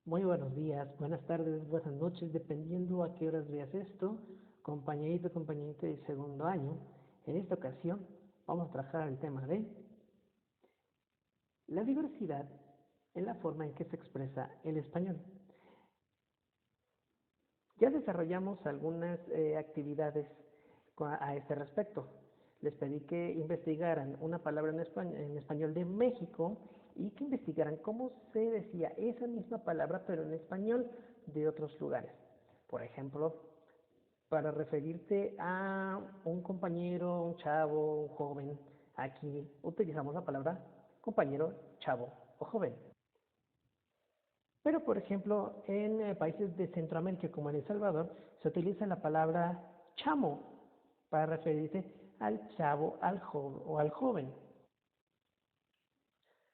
Muy buenos días, buenas tardes, buenas noches, dependiendo a qué horas veas esto, compañerito, compañerita de segundo año. En esta ocasión vamos a trabajar el tema de la diversidad en la forma en que se expresa el español. Ya desarrollamos algunas actividades a este respecto. Les pedí que investigaran una palabra en español de México y que investigaran cómo se decía esa misma palabra pero en español de otros lugares. Por ejemplo, para referirte a un compañero, un chavo, un joven, aquí utilizamos la palabra compañero, chavo o joven. Pero, por ejemplo, en países de Centroamérica como en El Salvador, se utiliza la palabra chamo para referirse al chavo o al joven.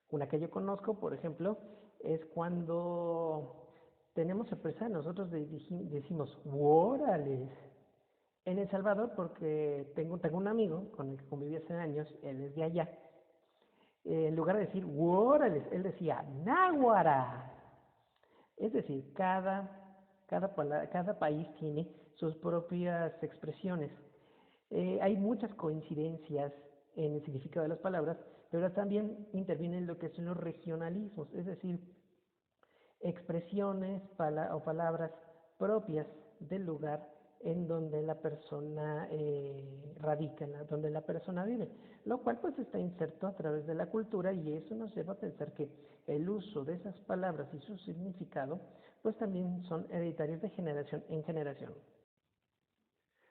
Una que yo conozco, por ejemplo, es cuando tenemos sorpresa, nosotros decimos, ¡órale! En El Salvador, porque tengo un amigo con el que conviví hace años, él es de allá. En lugar de decir, ¡órale! Él decía, ¡náguara! Es decir, cada país tiene sus propias expresiones. Hay muchas coincidencias en el significado de las palabras, pero también intervienen lo que son los regionalismos, es decir, expresiones o palabras propias del lugar en donde la persona radica, donde la persona vive, lo cual pues está inserto a través de la cultura y eso nos lleva a pensar que el uso de esas palabras y su significado pues también son hereditarios de generación en generación.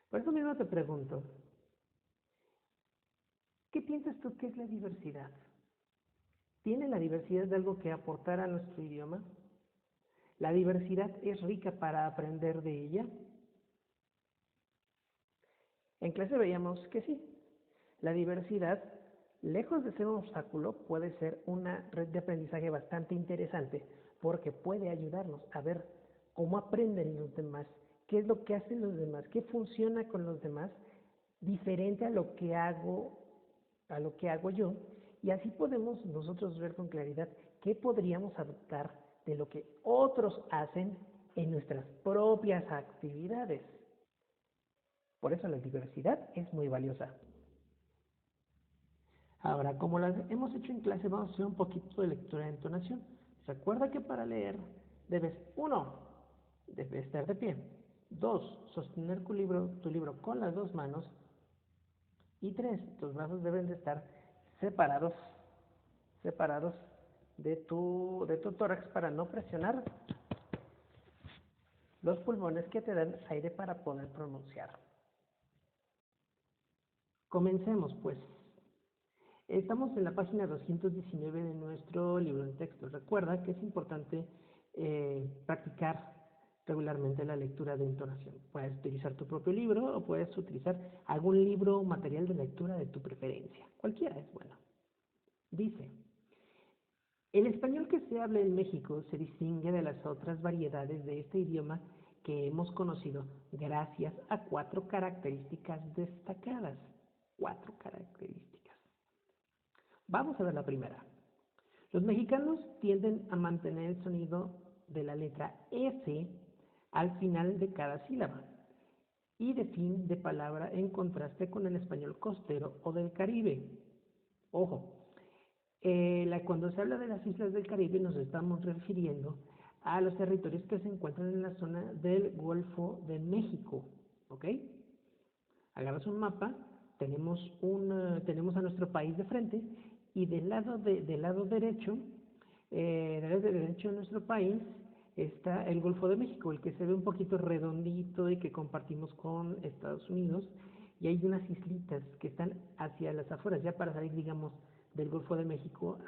Por eso mismo te pregunto, ¿qué piensas tú que es la diversidad? ¿Tiene la diversidad de algo que aportar a nuestro idioma? ¿La diversidad es rica para aprender de ella? En clase veíamos que sí, la diversidad, lejos de ser un obstáculo, puede ser una red de aprendizaje bastante interesante porque puede ayudarnos a ver cómo aprenden los demás, qué es lo que hacen los demás, qué funciona con los demás, diferente a lo que hago yo, y así podemos nosotros ver con claridad qué podríamos adoptar de lo que otros hacen en nuestras propias actividades. Por eso la diversidad es muy valiosa. Ahora, como las hemos hecho en clase, vamos a hacer un poquito de lectura de entonación. Recuerda que para leer debes, uno, debes estar de pie. Dos, sostener tu libro con las dos manos. Y tres, tus brazos deben de estar separados, separados de tu tórax para no presionar los pulmones que te dan aire para poder pronunciar. Comencemos, pues. Estamos en la página 219 de nuestro libro de texto. Recuerda que es importante practicar regularmente la lectura de entonación. Puedes utilizar tu propio libro o puedes utilizar algún libro o material de lectura de tu preferencia. Cualquiera es bueno. Dice, el español que se habla en México se distingue de las otras variedades de este idioma que hemos conocido gracias a cuatro características destacadas. Cuatro características. Vamos a ver la primera. Los mexicanos tienden a mantener el sonido de la letra S al final de cada sílaba y de fin de palabra en contraste con el español costero o del Caribe. Ojo, cuando se habla de las islas del Caribe nos estamos refiriendo a los territorios que se encuentran en la zona del Golfo de México. ¿Ok? Agarras un mapa, tenemos a nuestro país de frente y del lado derecho de nuestro país está el Golfo de México, el que se ve un poquito redondito y que compartimos con Estados Unidos, y hay unas islitas que están hacia las afueras, ya para salir, digamos, del Golfo de México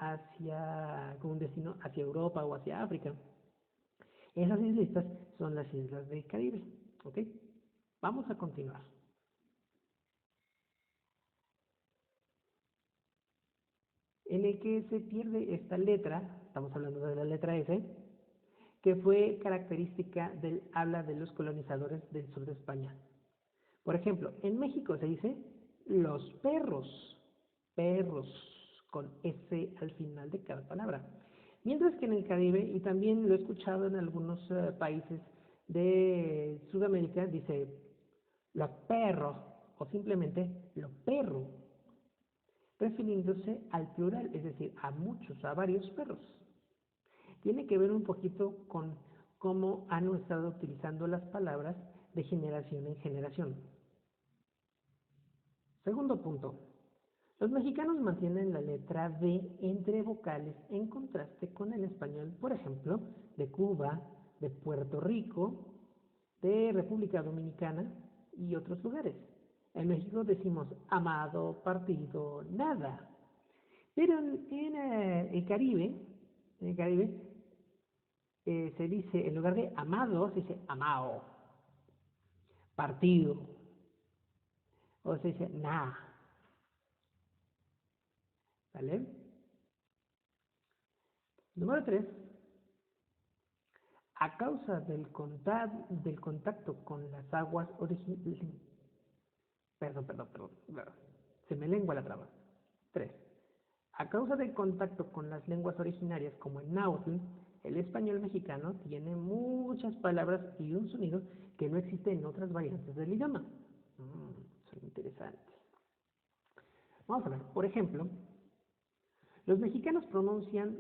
con un destino hacia Europa o hacia África. Esas islitas son las islas del Caribe, ¿ok? Vamos a continuar. En el que se pierde esta letra, estamos hablando de la letra S, que fue característica del habla de los colonizadores del sur de España. Por ejemplo, en México se dice los perros, perros, con S al final de cada palabra. Mientras que en el Caribe, y también lo he escuchado en algunos países de Sudamérica, dice los perros o simplemente los perros, refiriéndose al plural, es decir, a muchos, a varios perros. Tiene que ver un poquito con cómo han estado utilizando las palabras de generación en generación. Segundo punto. Los mexicanos mantienen la letra D entre vocales en contraste con el español, por ejemplo, de Cuba, de Puerto Rico, de República Dominicana y otros lugares. En México decimos amado, partido, nada. Pero en el Caribe se dice, en lugar de amado, se dice amao, partido, o se dice na, ¿vale? Número 3. A causa del contacto con las aguas originales. Perdón, se me lengua la traba. 3. A causa del contacto con las lenguas originarias como el náhuatl, el español mexicano tiene muchas palabras y un sonido que no existe en otras variantes del idioma. Son interesantes. Vamos a ver, por ejemplo, los mexicanos pronuncian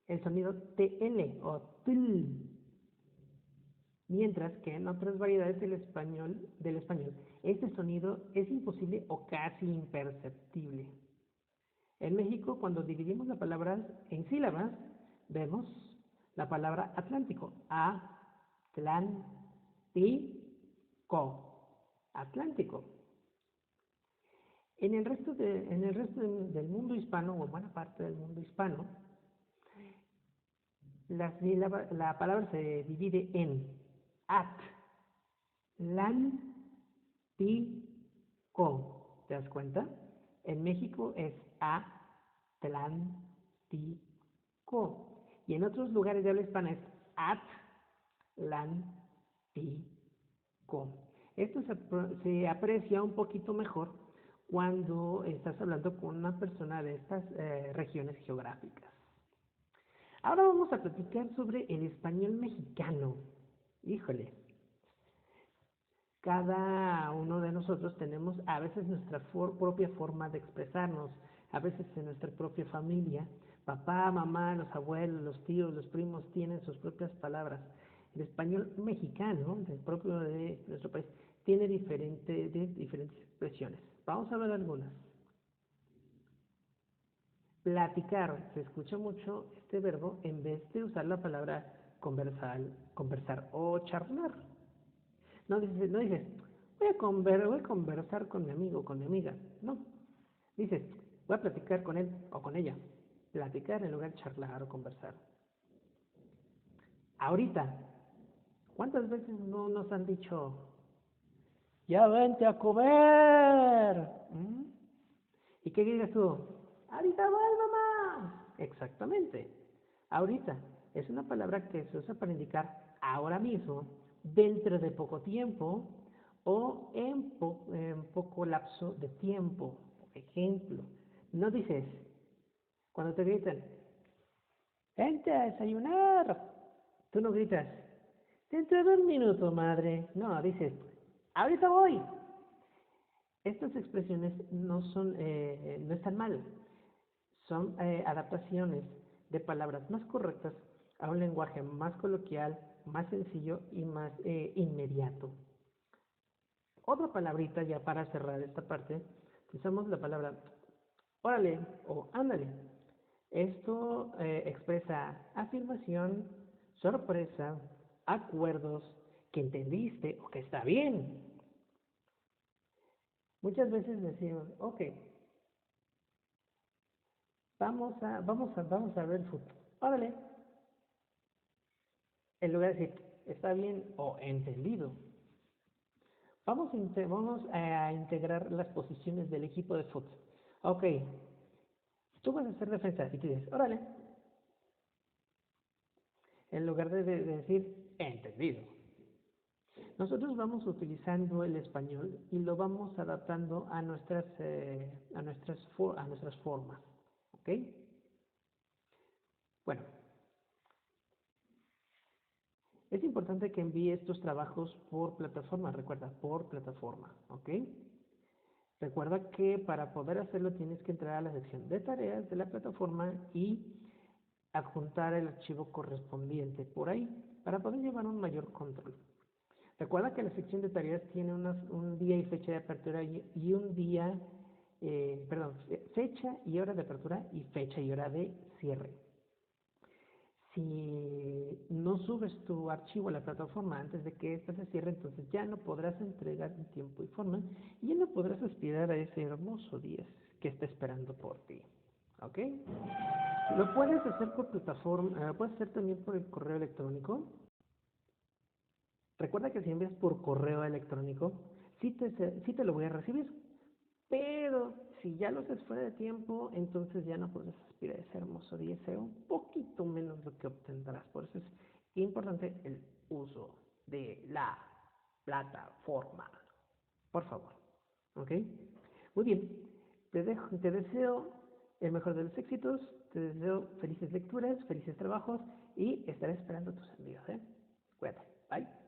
el sonido TL o tl, mientras que en otras variedades del español este sonido es imposible o casi imperceptible. En México, cuando dividimos la palabra en sílabas, vemos la palabra Atlántico, Atlántico. En el resto del mundo hispano, o buena parte del mundo hispano, la palabra se divide en Atlántico. ¿Te das cuenta? En México es Atlántico. Y en otros lugares de habla hispana es Atlántico. Esto se aprecia un poquito mejor cuando estás hablando con una persona de estas regiones geográficas. Ahora vamos a platicar sobre el español mexicano. Híjole, cada uno de nosotros tenemos a veces nuestra propia forma de expresarnos, a veces en nuestra propia familia. Papá, mamá, los abuelos, los tíos, los primos tienen sus propias palabras. El español mexicano, el propio de nuestro país, tiene diferentes expresiones. Vamos a ver algunas. Platicar, se escucha mucho este verbo en vez de usar la palabra conversar o charlar. No dices, voy a conversar con mi amigo o con mi amiga. No, dices, voy a platicar con él o con ella. Platicar en lugar de charlar o conversar. Ahorita, ¿cuántas veces no nos han dicho, ya vente a comer? ¿Y qué dices tú? Ahorita voy, mamá. Exactamente. Ahorita es una palabra que se usa para indicar ahora mismo, dentro de poco tiempo o en poco lapso de tiempo. Por ejemplo, no dices, cuando te gritan, vente a desayunar. Tú no gritas, dentro de un minuto, madre. No, dices, ahorita voy. Estas expresiones no están mal, son adaptaciones de palabras más correctas a un lenguaje más coloquial, más sencillo y más inmediato. Otra palabrita ya para cerrar esta parte, usamos la palabra órale o ándale. Esto expresa afirmación, sorpresa, acuerdos, que entendiste o que está bien. Muchas veces decimos, ok, vamos a ver fútbol. Órale. En lugar de decir, está bien o entendido. Vamos a integrar las posiciones del equipo de fútbol. Ok, tú vas a hacer defensa y tú dices, órale. En lugar de decir, entendido. Nosotros vamos utilizando el español y lo vamos adaptando a nuestras formas. ¿Ok? Bueno, Es importante que envíes estos trabajos por plataforma, recuerda, por plataforma, ¿ok? Recuerda que para poder hacerlo tienes que entrar a la sección de tareas de la plataforma y adjuntar el archivo correspondiente por ahí para poder llevar un mayor control. Recuerda que la sección de tareas tiene un día y fecha de apertura y un día, fecha y hora de apertura y fecha y hora de cierre. Si no subes tu archivo a la plataforma antes de que ésta se cierre, entonces ya no podrás entregar en tiempo y forma y ya no podrás aspirar a ese hermoso 10 que está esperando por ti. ¿Ok? Lo puedes hacer por plataforma, lo puedes hacer también por el correo electrónico. Recuerda que si envías por correo electrónico, sí te lo voy a recibir, pero si ya lo haces fuera de tiempo, entonces ya no podrás aspirar a ese hermoso 10, será un poquito menos lo que obtendrás. Por eso es importante el uso de la plataforma. Por favor. ¿Ok? Muy bien. Te deseo el mejor de los éxitos, te deseo felices lecturas, felices trabajos y estaré esperando tus envíos. Cuídate. Bye.